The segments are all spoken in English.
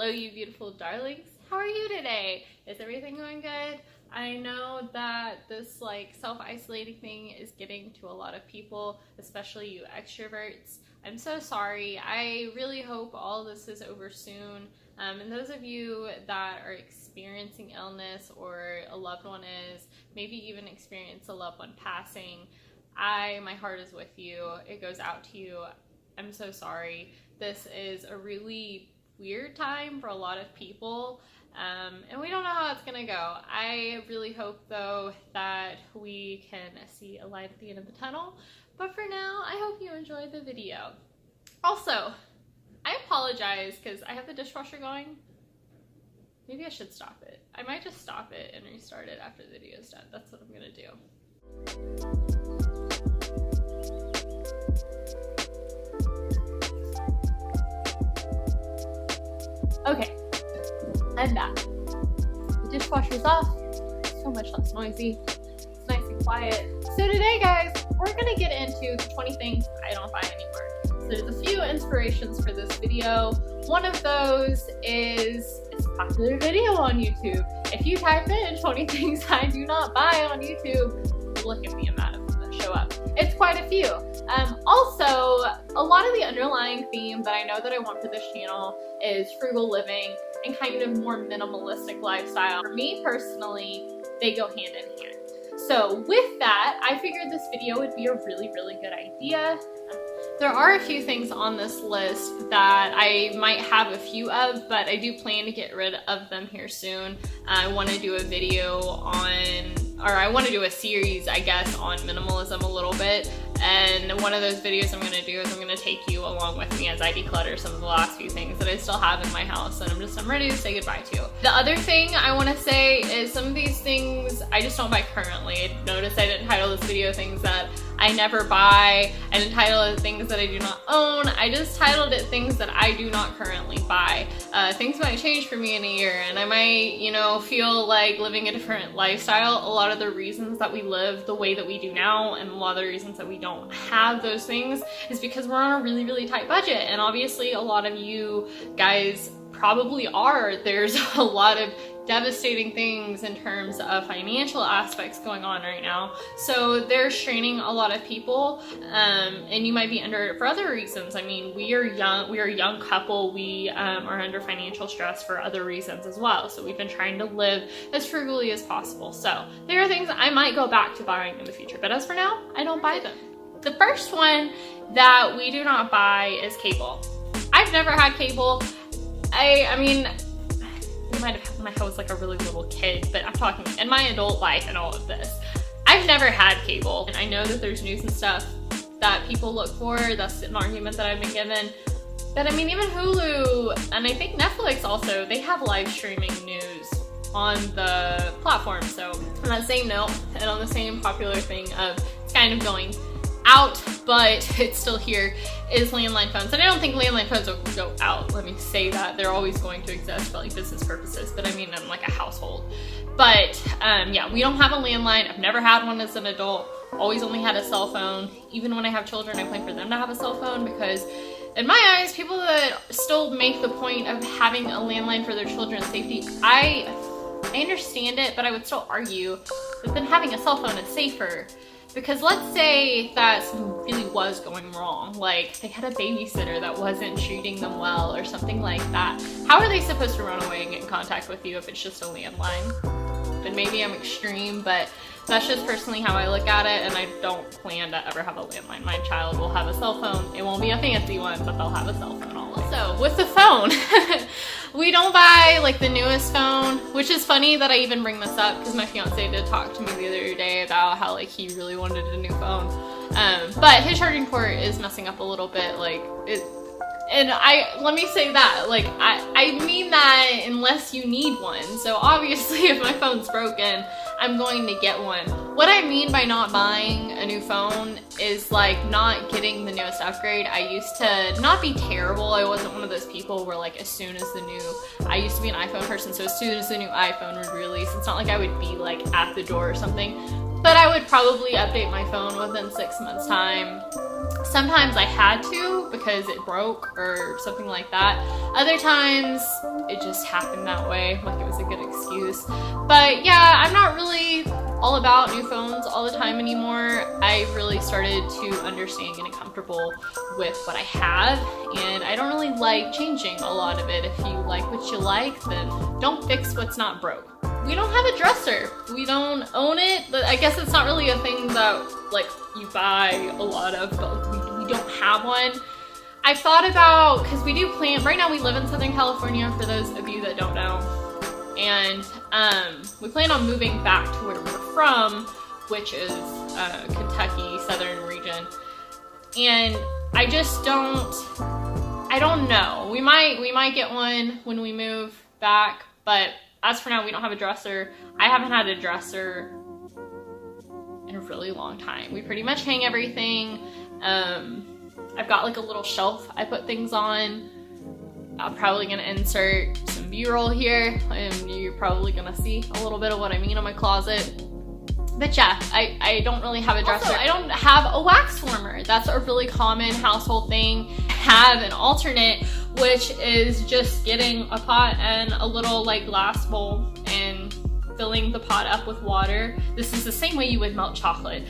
Hello, you beautiful darlings. How are you today? Is everything going good? I know that this self-isolating thing is getting to a lot of people, especially you extroverts. I'm so sorry. I really hope all this is over soon. And those of you that are experiencing illness or a loved one is, maybe even experience a loved one passing, my heart is with you. It goes out to you. I'm so sorry. This is a really weird time for a lot of people, and we don't know how it's gonna go. I really hope though that we can see a light at the end of the tunnel, but for now I hope you enjoyed the video. Also, I apologize because I have the dishwasher going. Maybe I should stop it. I might just stop it and restart it after the video is done. That's what I'm gonna do. Okay, I'm back. The dishwasher's off, so much less noisy, it's nice and quiet. So today, guys, we're gonna get into the 20 things I don't buy anymore. So there's a few inspirations for this video. One of those is it's a popular video on YouTube. If you type in 20 things I do not buy on YouTube, look at the amount of them that show up. It's quite a few. Also, a lot of the underlying theme that I know that I want for this channel is frugal living and kind of more minimalistic lifestyle. For me personally, they go hand in hand. So with that, I figured this video would be a really good idea. There are a few things on this list that I might have a few of, but I do plan to get rid of them here soon. I want to do a video on, or I want to do a series, I guess, on minimalism a little bit. And one of those videos I'm going to do is I'm going to take you along with me as I declutter some of the last few things that I still have in my house and I'm ready to say goodbye to. The other thing I want to say is some of these things I just don't buy currently. Notice I didn't title this video things that I never buy. I didn't title it things that I do not own. I just titled it things that I do not currently buy. Things might change for me in a year and I might, feel like living a different lifestyle. A lot of the reasons that we live the way that we do now and a lot of the reasons that we don't have those things is because we're on a really tight budget, and obviously a lot of you guys probably are. There's a lot of devastating things in terms of financial aspects going on right now, so they're straining a lot of people, and you might be under it for other reasons. I mean, we are a young couple. We are under financial stress for other reasons as well, so we've been trying to live as frugally as possible. So there are things I might go back to buying in the future, but as for now, I don't buy them. The first one that we do not buy is cable. I've never had cable. I mean, I might have had when I was like a really little kid, but I'm talking in my adult life and all of this. I've never had cable, and I know that there's news and stuff that people look for. That's an argument that I've been given. But I mean, even Hulu, and I think Netflix also, they have live streaming news on the platform. So on that same note, and on the same popular thing of it's kind of going out, but it's still here, is landline phones. And I don't think landline phones will go out. Let me say that. They're always going to exist for like business purposes, but I mean in like a household. But yeah, we don't have a landline. I've never had one as an adult. Always only had a cell phone. Even when I have children, I plan for them to have a cell phone because in my eyes, people that still make the point of having a landline for their children's safety, I understand it, but I would still argue that then having a cell phone is safer. Because let's say that something really was going wrong, like they had a babysitter that wasn't treating them well or something like that. How are they supposed to run away and get in contact with you if it's just a landline? Then maybe I'm extreme, but that's just personally how I look at it, and I don't plan to ever have a landline. My child will have a cell phone. It won't be a fancy one, but they'll have a cell phone always. So with the phone, we don't buy like the newest phone, which is funny that I even bring this up because my fiance did talk to me the other day about how like he really wanted a new phone. But his charging port is messing up a little bit, like it. And let me say that, like, I mean that unless you need one. So obviously if my phone's broken, I'm going to get one. What I mean by not buying a new phone is like not getting the newest upgrade. I used to not be terrible. I wasn't one of those people where like as soon as I used to be an iPhone person, so as soon as the new iPhone would release, it's not like I would be like at the door or something, but I would probably update my phone within 6 months time. Sometimes I had to because it broke or something like that. Other times it just happened that way, like it was a good excuse. But yeah, I'm not really all about new phones all the time anymore. I really started to understand getting comfortable with what I have, and I don't really like changing a lot of it. If you like what you like, then don't fix what's not broke. We don't have a dresser. We don't own it. I guess it's not really a thing that like you buy a lot of, but we don't have one. I've thought about, because we do plan, right now we live in Southern California, for those of you that don't know, and we plan on moving back to where we're from, which is Kentucky, southern region, and I just I don't know. We might get one when we move back, but as for now, we don't have a dresser. I haven't had a dresser in a really long time. We pretty much hang everything. I've got like a little shelf I put things on. I'm probably gonna insert some B-roll here, and you're probably gonna see a little bit of what I mean on my closet. But yeah, I don't really have a dresser. Also, I don't have a wax warmer. That's a really common household thing. I have an alternate, which is just getting a pot and a little like glass bowl and filling the pot up with water. This is the same way you would melt chocolate.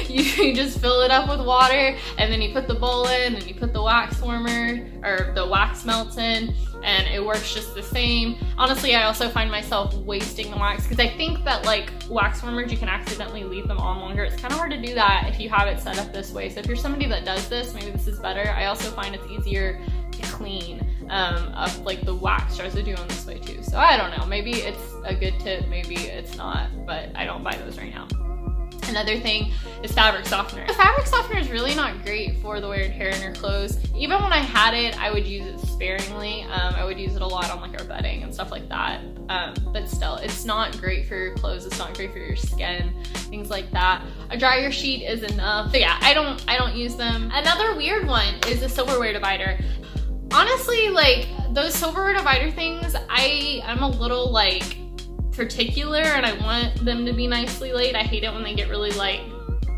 You just fill it up with water, and then you put the bowl in, and you put the wax warmer or the wax melts in, and it works just the same. Honestly, I also find myself wasting the wax, because I think that like wax warmers, you can accidentally leave them on longer. It's kind of hard to do that if you have it set up this way. So if you're somebody that does this, maybe this is better. I also find it's easier to clean up like the wax residue on this way too. So I don't know, maybe it's a good tip, maybe it's not, but I don't buy those right now. Another thing is fabric softener. The fabric softener is really not great for the wear and tear in your clothes. Even when I had it, I would use it sparingly. I would use it a lot on like our bedding and stuff like that. But still, it's not great for your clothes. It's not great for your skin, things like that. A dryer sheet is enough. But yeah, I don't use them. Another weird one is a silverware divider. Honestly, like those silverware divider things, I'm a little like particular, and I want them to be nicely laid. I hate it when they get really like,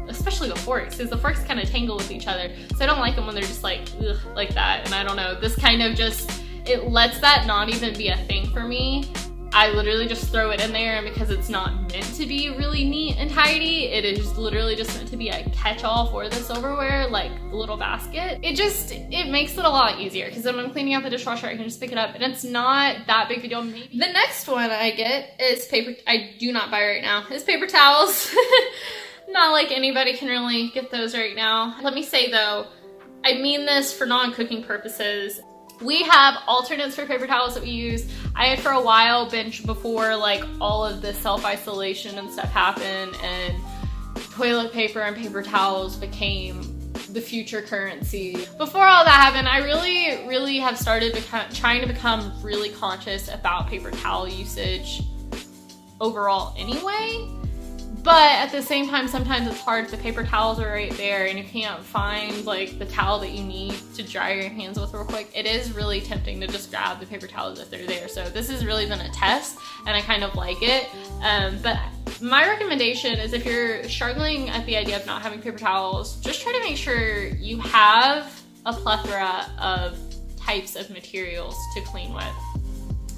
especially the forks, because the forks kind of tangle with each other. So I don't like them when they're just like, ugh, like that. And I don't know, this kind of just, it lets that not even be a thing for me. I literally just throw it in there, and because it's not meant to be really neat and tidy, it is literally just meant to be a catch-all for the silverware, like the little basket. It makes it a lot easier, because when I'm cleaning out the dishwasher, I can just pick it up, and it's not that big of a deal. Maybe. The next one I get is I do not buy right now, is paper towels. Not like anybody can really get those right now. Let me say though, I mean this for non-cooking purposes. We have alternates for paper towels that we use. I had for a while before like all of the self-isolation and stuff happened, and toilet paper and paper towels became the future currency. Before all that happened, I really have started trying to become really conscious about paper towel usage overall anyway. But at the same time, sometimes it's hard if the paper towels are right there and you can't find like the towel that you need to dry your hands with real quick. It is really tempting to just grab the paper towels if they're there. So this has really been a test, and I kind of like it. But my recommendation is, if you're struggling at the idea of not having paper towels, just try to make sure you have a plethora of types of materials to clean with.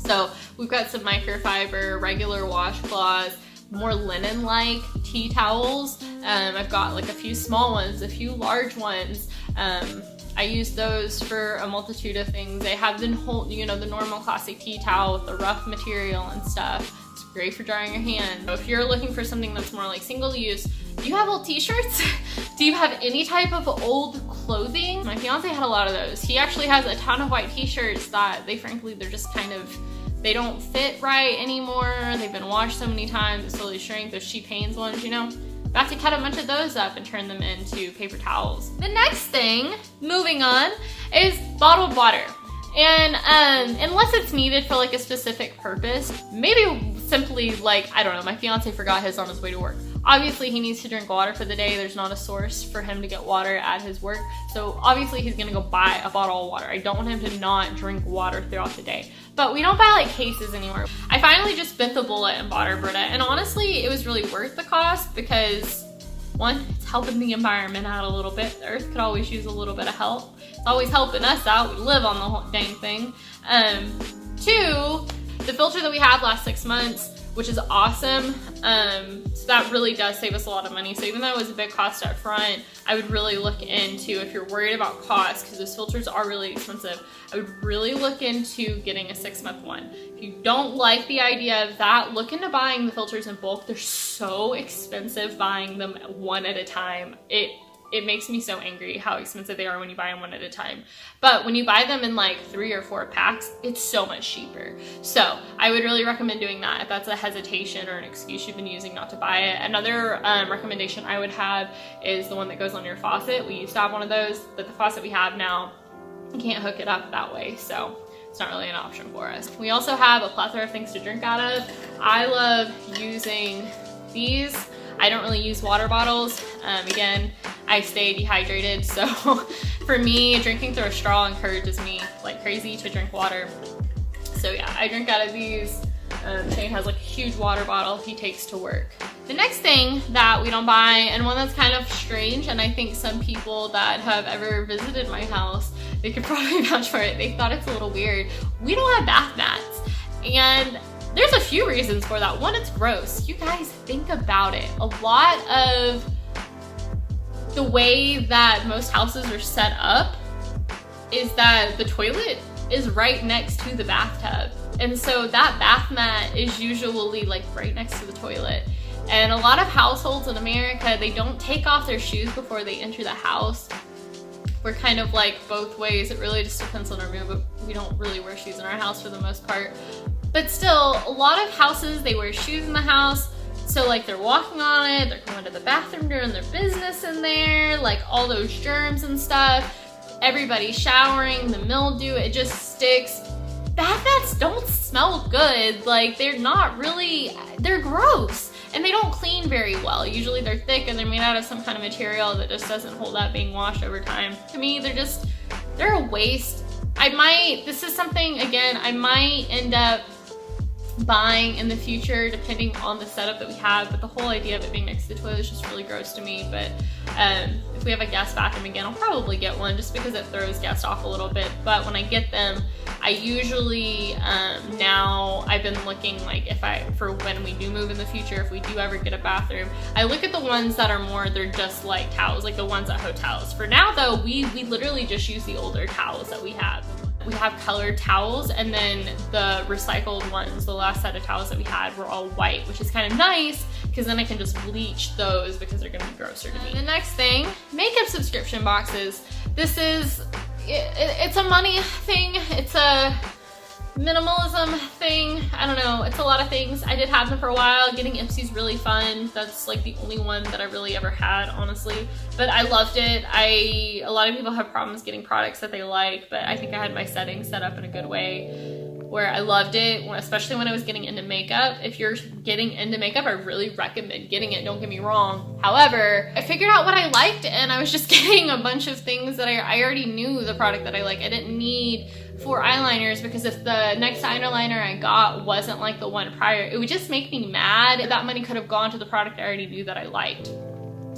So we've got some microfiber, regular washcloths, more linen-like tea towels. I've got like a few small ones, a few large ones. I use those for a multitude of things. They have the the normal classic tea towel with the rough material and stuff. It's great for drying your hands. So if you're looking for something that's more like single use, do you have old t-shirts? Do you have any type of old clothing? My fiance had a lot of those. He actually has a ton of white t-shirts that they're just kind of, they don't fit right anymore. They've been washed so many times, they slowly shrink. Those She Pains ones, About to cut a bunch of those up and turn them into paper towels. The next thing, moving on, is bottled water. And unless it's needed for like a specific purpose, maybe simply like, I don't know, my fiance forgot his on his way to work. Obviously he needs to drink water for the day. There's not a source for him to get water at his work. So obviously he's gonna go buy a bottle of water. I don't want him to not drink water throughout the day. But we don't buy like cases anymore. I finally just bit the bullet and bought our Brita. And honestly, it was really worth the cost, because one, it's helping the environment out a little bit. The earth could always use a little bit of help. It's always helping us out. We live on the whole dang thing. Two, the filter that we have lasts 6 months, which is awesome. So that really does save us a lot of money. So even though it was a big cost up front, I would really look into, if you're worried about cost, because those filters are really expensive, I would really look into getting a 6-month one. If you don't like the idea of that, look into buying the filters in bulk. They're so expensive buying them one at a time. It makes me so angry how expensive they are when you buy them one at a time. But when you buy them in like 3 or 4 packs, it's so much cheaper. So I would really recommend doing that if that's a hesitation or an excuse you've been using not to buy it. Another recommendation I would have is the one that goes on your faucet. We used to have one of those, but the faucet we have now, you can't hook it up that way. So it's not really an option for us. We also have a plethora of things to drink out of. I love using these. I don't really use water bottles. Again, I stay dehydrated, so for me, drinking through a straw encourages me like crazy to drink water. So yeah, I drink out of these. Shane has like a huge water bottle he takes to work. The next thing that we don't buy, and one that's kind of strange, and I think some people that have ever visited my house, they could probably vouch for it, they thought it's a little weird. We don't have bath mats. And there's a few reasons for that. One, it's gross. You guys think about it. A lot of the way that most houses are set up is that the toilet is right next to the bathtub. And so that bath mat is usually like right next to the toilet. And a lot of households in America, they don't take off their shoes before they enter the house. We're kind of like both ways. It really just depends on our mood, but we don't really wear shoes in our house for the most part. But still, a lot of houses, they wear shoes in the house. So like they're walking on it, they're going to the bathroom doing their business in there, like all those germs and stuff. Everybody's showering, the mildew, it just sticks. Bath mats don't smell good. Like they're not really, they're gross. And they don't clean very well. Usually they're thick and they're made out of some kind of material that just doesn't hold up being washed over time. To me, they're a waste. This is something, again, I might end up buying in the future depending on the setup that we have, but the whole idea of it being next to the toilet is just really gross to me. But if we have a guest bathroom again, I'll probably get one just because it throws guests off a little bit. But when I get them, I usually now I've been looking like for when we do move in the future, if we do ever get a bathroom, I look at the ones that are more, they're just like towels, like the ones at hotels. For now though, we literally just use the older towels that we have. We have colored towels, and then the recycled ones, the last set of towels that we had were all white, which is kind of nice because then I can just bleach those because they're gonna be grosser to me. The next thing, makeup subscription boxes. This is, it's a money thing, it's a minimalism thing, I don't know, it's a lot of things. I did have them for a while. Getting Ipsy's really fun. That's like the only one that I really ever had, honestly, but I loved it. A lot of people have problems getting products that they like, but I think I had my settings set up in a good way where I loved it, especially when I was getting into makeup. If you're getting into makeup, I really recommend getting it, don't get me wrong. However, I figured out what I liked and I was just getting a bunch of things that I already knew the product that I like. I didn't need 4 eyeliners because if the next eyeliner I got wasn't like the one prior, it would just make me mad. That money could have gone to the product I already knew that I liked.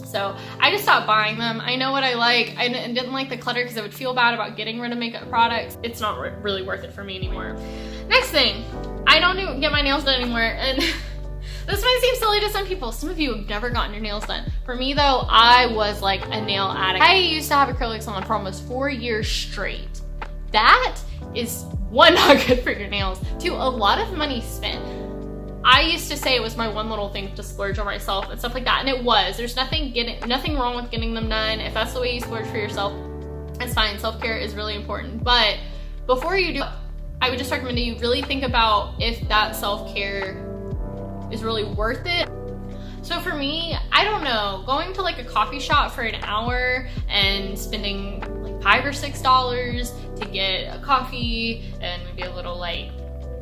So I just stopped buying them. I know what I like. I didn't like the clutter because I would feel bad about getting rid of makeup products. It's not really worth it for me anymore. Next thing, I don't even get my nails done anymore. And this might seem silly to some people. Some of you have never gotten your nails done. For me though, I was like a nail addict. I used to have acrylics on for almost 4 years straight. That is, one, not good for your nails. 2, a lot of money spent. I used to say it was my one little thing to splurge on myself and stuff like that, and it was. There's nothing wrong with getting them done. If that's the way you splurge for yourself, it's fine. Self-care is really important. But before you do, I would just recommend that you really think about if that self-care is really worth it. So for me, I don't know, going to like a coffee shop for an hour and spending like $5 or $6 to get a coffee and maybe a little like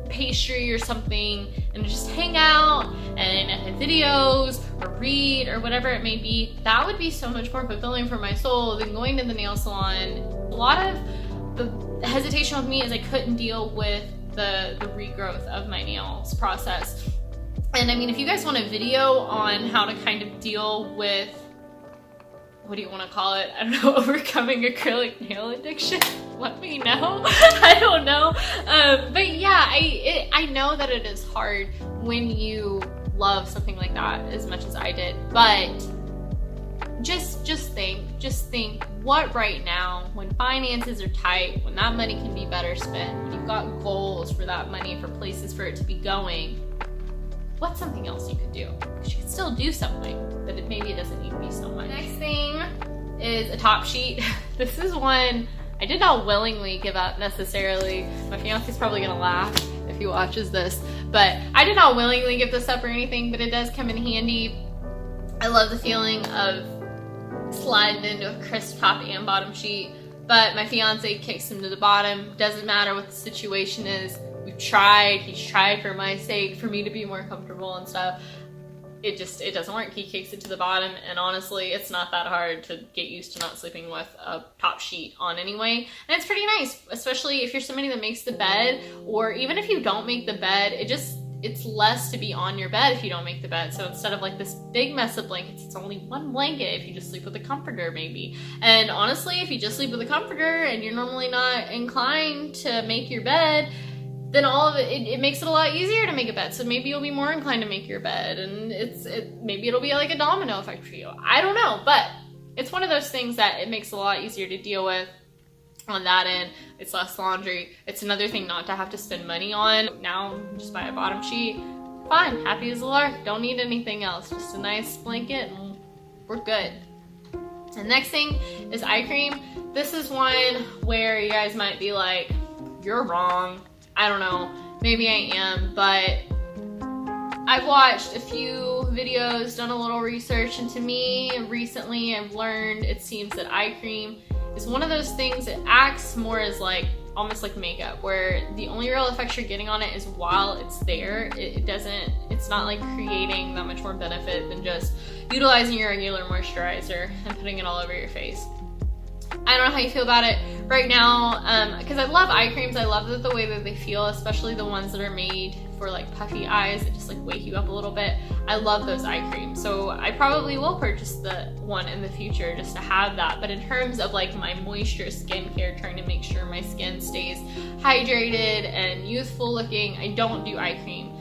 pastry or something and just hang out and have videos or read or whatever it may be, that would be so much more fulfilling for my soul than going to the nail salon. A lot of the hesitation with me is I couldn't deal with the regrowth of my nails process. And I mean, if you guys want a video on how to kind of deal with, what do you want to call it? I don't know, overcoming acrylic nail addiction, let me know. I don't know. But yeah, I know that it is hard when you love something like that as much as I did, but just think what right now, when finances are tight, when that money can be better spent, when you've got goals for that money, for places for it to be going, what's something else you could do? Because you can still do something, but maybe it doesn't need to be so much. Next thing is a top sheet. This is one I did not willingly give up necessarily. My fiance's probably gonna laugh if he watches this, but I did not willingly give this up or anything, but it does come in handy. I love the feeling of sliding into a crisp top and bottom sheet, but my fiance kicks him to the bottom. Doesn't matter what the situation is. We've tried, he's tried for my sake, for me to be more comfortable and stuff. It doesn't work. He kicks it to the bottom, and honestly, it's not that hard to get used to not sleeping with a top sheet on anyway. And it's pretty nice, especially if you're somebody that makes the bed, or even if you don't make the bed, it's less to be on your bed if you don't make the bed. So instead of like this big mess of blankets, it's only one blanket if you just sleep with a comforter maybe. And honestly, if you just sleep with a comforter and you're normally not inclined to make your bed, then all of it makes it a lot easier to make a bed. So maybe you'll be more inclined to make your bed, and maybe it'll be like a domino effect for you. I don't know, but it's one of those things that it makes it a lot easier to deal with on that end. It's less laundry. It's another thing not to have to spend money on. Now just buy a bottom sheet. Fine, happy as a lark. Don't need anything else. Just a nice blanket and we're good. The next thing is eye cream. This is one where you guys might be like, you're wrong. I don't know, maybe I am, but I've watched a few videos, done a little research, and to me, recently I've learned it seems that eye cream is one of those things that acts more as like, almost like makeup, where the only real effect you're getting on it is while it's there. It's not like creating that much more benefit than just utilizing your regular moisturizer and putting it all over your face. I don't know how you feel about it right now, because I love eye creams. I love the way that they feel, especially the ones that are made for like puffy eyes that just like wake you up a little bit. I love those eye creams, so I probably will purchase the one in the future just to have that. But in terms of like my moisture skincare, trying to make sure my skin stays hydrated and youthful looking, I don't do eye cream.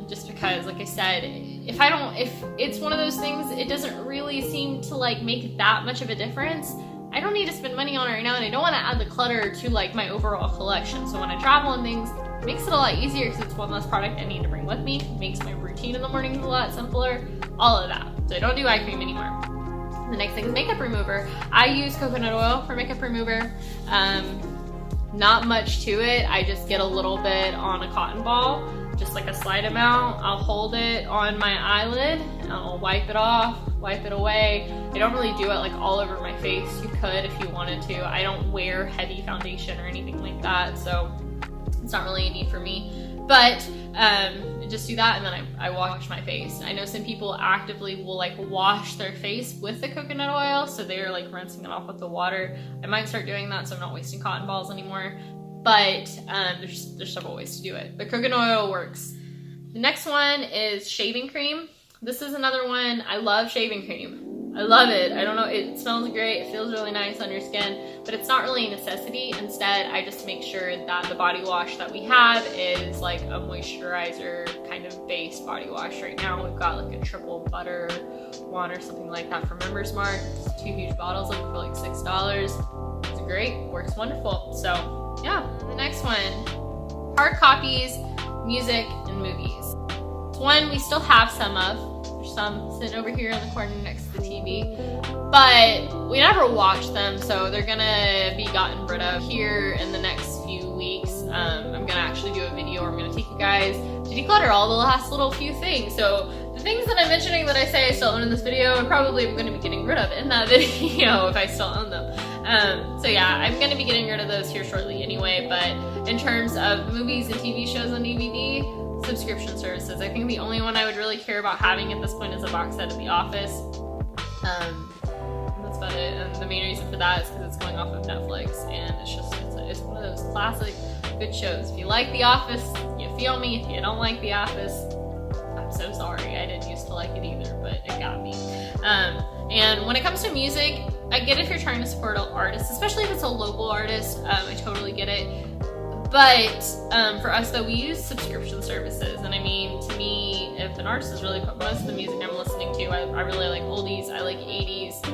Just because, like I said, if it's one of those things, it doesn't really seem to like make that much of a difference. I don't need to spend money on it right now, and I don't want to add the clutter to like my overall collection. So when I travel and things, it makes it a lot easier because it's one less product I need to bring with me. It makes my routine in the mornings a lot simpler, all of that. So I don't do eye cream anymore. The next thing is makeup remover. I use coconut oil for makeup remover. Not much to it. I just get a little bit on a cotton ball, just like a slight amount. I'll hold it on my eyelid and I'll wipe it off, wipe it away. I don't really do it like all over my face. You could if you wanted to. I don't wear heavy foundation or anything like that, so it's not really a need for me. But just do that, and then I wash my face. I know some people actively will like wash their face with the coconut oil, so they're like rinsing it off with the water. I might start doing that so I'm not wasting cotton balls anymore. But there's several ways to do it. But coconut oil works. The next one is shaving cream. This is another one. I love shaving cream. I love it. I don't know, it smells great. It feels really nice on your skin, but it's not really a necessity. Instead, I just make sure that the body wash that we have is like a moisturizer kind of base body wash. Right now, we've got like a triple butter one or something like that from Members Mark. It's 2 huge bottles of it for like $6. It's great, works wonderful. So yeah, the next one, hard copies, music, and movies. It's one we still have some of. There's some sitting over here in the corner next to the TV, but we never watch them, so they're gonna be gotten rid of here in the next few weeks. I'm gonna actually do a video where I'm gonna take you guys to declutter all the last little few things. So the things that I'm mentioning that I say I still own in this video, I'm probably gonna be getting rid of in that video if I still own them. So yeah, I'm gonna be getting rid of those here shortly anyway, but in terms of movies and TV shows on DVD, subscription services. I think the only one I would really care about having at this point is a box set of The Office. That's about it. And the main reason for that is because it's going off of Netflix, and it's one of those classic good shows. If you like The Office, you feel me. If you don't like The Office, I'm so sorry. I didn't used to like it either, but it got me. And when it comes to music, I get if you're trying to support an artist, especially if it's a local artist. I totally get it. But for us though, we use subscription services, and I mean, to me, if an artist is really, most of the music I'm listening to, I really like oldies, I like 80s,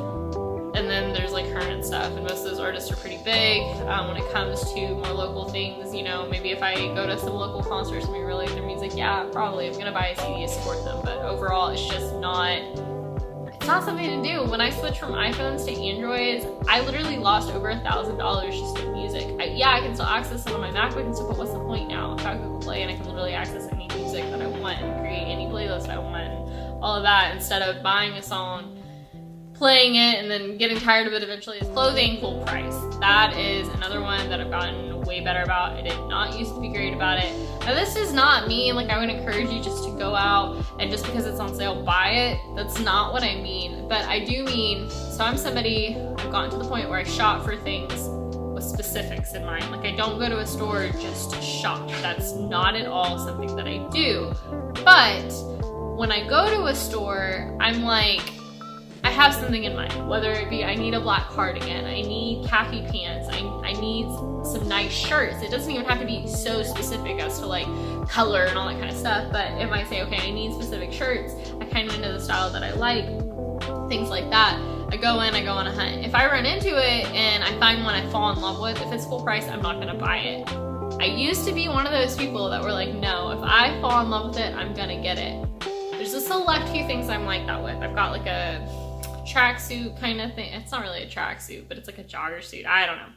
and then there's like current stuff, and most of those artists are pretty big. When it comes to more local things, you know, maybe if I go to some local concerts and we really like their music, yeah, probably I'm gonna buy a CD to support them, but overall it's just not, it's not something to do. When I switched from iPhones to Androids, I literally lost over $1,000 just in music. Yeah, I can still access it on my MacBook and stuff, but what's the point now? I've got Google Play and I can literally access any music that I want and create any playlist I want and all of that, instead of buying a song, playing it, and then getting tired of it eventually. Is clothing full price. That is another one that I've gotten way better about. I did not used to be great about it. Now this does not mean like I would encourage you just to go out and just because it's on sale buy it. That's not what I mean. But I do mean, so I'm somebody, I've gotten to the point where I shop for things with specifics in mind. Like I don't go to a store just to shop. That's not at all something that I do. But when I go to a store, I'm like, I have something in mind, whether it be I need a black cardigan, I need khaki pants, I need some nice shirts. It doesn't even have to be so specific as to like color and all that kind of stuff, but if I say, okay, I need specific shirts, I kind of know the style that I like, things like that, I go in, I go on a hunt. If I run into it and I find one I fall in love with, if it's full price, I'm not gonna buy it. I used to be one of those people that were like, no, if I fall in love with it, I'm gonna get it. There's a select few things I'm like that with. I've got like a tracksuit kind of thing. It's not really a tracksuit, but it's like a jogger suit. I don't know.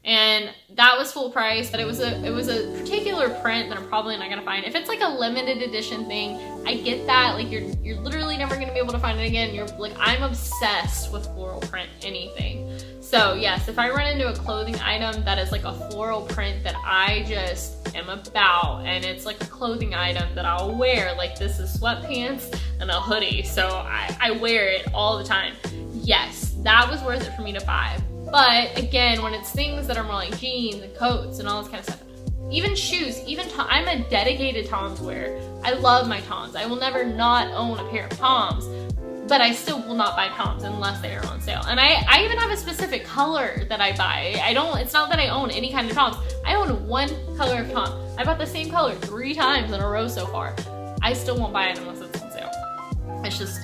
And that was full price, but it was a particular print that I'm probably not gonna find. If it's like a limited edition thing, I get that. Like you're literally never gonna be able to find it again. You're like, I'm obsessed with floral print anything. So yes, if I run into a clothing item that is like a floral print that I just am about, and it's like a clothing item that I'll wear, like this is sweatpants and a hoodie, so I wear it all the time. Yes, that was worth it for me to buy. But again, when it's things that are more like jeans and coats and all this kind of stuff, even shoes, I'm a dedicated Toms wearer. I love my Toms. I will never not own a pair of Toms, but I still will not buy Toms unless they are on sale. And I even have a specific color that I buy. It's not that I own any kind of Toms. I own one color of Tom. I bought the same color 3 times in a row so far. I still won't buy it unless it's on sale. It's just,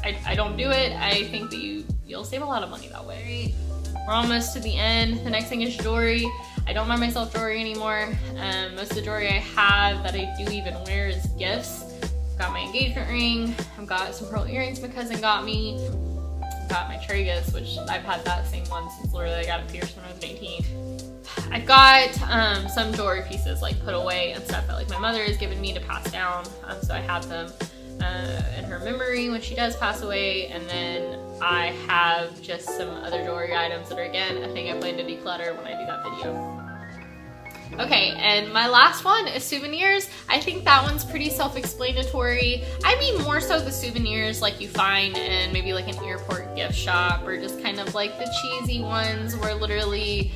I don't do it. I think that you'll save a lot of money that way. We're almost to the end. The next thing is jewelry. I don't buy myself jewelry anymore. Most of the jewelry I have that I do even wear is gifts. I've got my engagement ring. I've got some pearl earrings my cousin got me. I've got my tragus, which I've had that same one since literally I got it pierced when I was 18. I've got some jewelry pieces like put away and stuff that like my mother has given me to pass down. So I have them in her memory when she does pass away, and then I have just some other jewelry items that are, again, a thing I plan to declutter when I do that video. Okay, and my last one is souvenirs. I think that one's pretty self-explanatory. I mean more so the souvenirs like you find in maybe like an airport gift shop, or just kind of like the cheesy ones where literally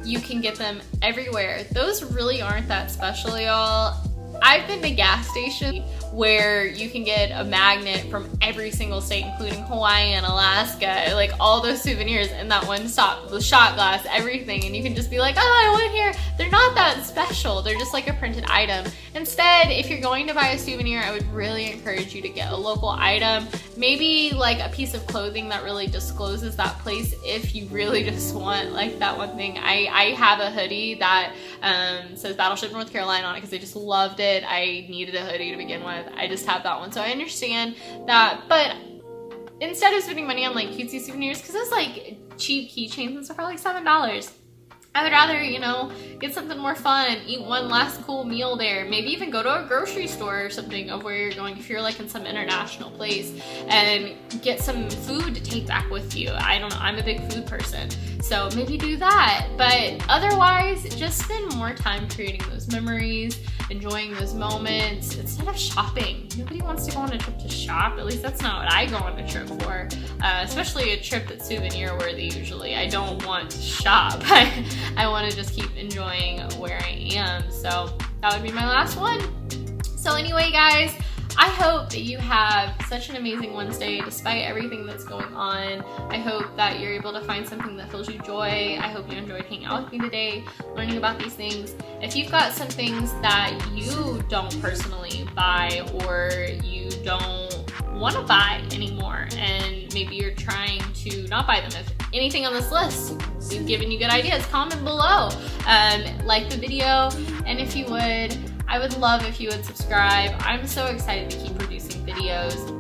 you can get them everywhere. Those really aren't that special, y'all. I've been to gas stations where you can get a magnet from every single state, including Hawaii and Alaska, like all those souvenirs in that one stop, the shot glass, everything, and you can just be like, oh, I went here. They're not that special. They're just like a printed item. Instead, if you're going to buy a souvenir, I would really encourage you to get a local item, maybe like a piece of clothing that really discloses that place if you really just want like that one thing. I have a hoodie that says Battleship North Carolina on it because I just loved it. I needed a hoodie to begin with. I just have that one, so I understand that. But instead of spending money on like cutesy souvenirs, because those like cheap keychains and stuff are like $7, I would rather, you know, get something more fun, eat one last cool meal there, maybe even go to a grocery store or something of where you're going if you're like in some international place, and get some food to take back with you. I don't know, I'm a big food person, so maybe do that. But otherwise, just spend more time creating those memories, enjoying those moments instead of shopping. Nobody wants to go on a trip to shop. At least that's not what I go on a trip for, especially a trip that's souvenir worthy usually. I don't want to shop. I want to just keep enjoying where I am. So that would be my last one. So anyway, guys, I hope that you have such an amazing Wednesday despite everything that's going on. I hope that you're able to find something that fills you joy. I hope you enjoyed hanging out with me today, learning about these things. If you've got some things that you don't personally buy or you don't want to buy anymore, and maybe you're trying to not buy them, if anything on this list we've given you good ideas, comment below. Like the video, and if you would, I would love if you would subscribe. I'm so excited to keep producing videos.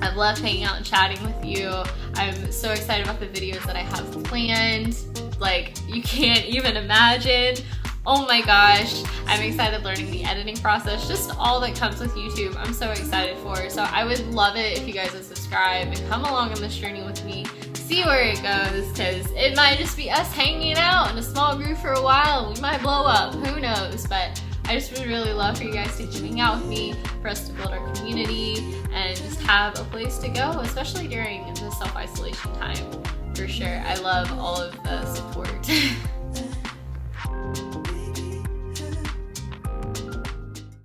I've loved hanging out and chatting with you. I'm so excited about the videos that I have planned. Like, you can't even imagine. Oh my gosh, I'm excited learning the editing process, just all that comes with YouTube. I'm so excited for. So I would love it if you guys would subscribe and come along on this journey with me, see where it goes, because it might just be us hanging out in a small group for a while. We might blow up, who knows, but I just would really love for you guys to hang out with me, for us to build our community and just have a place to go, especially during the self-isolation time, for sure. I love all of the support.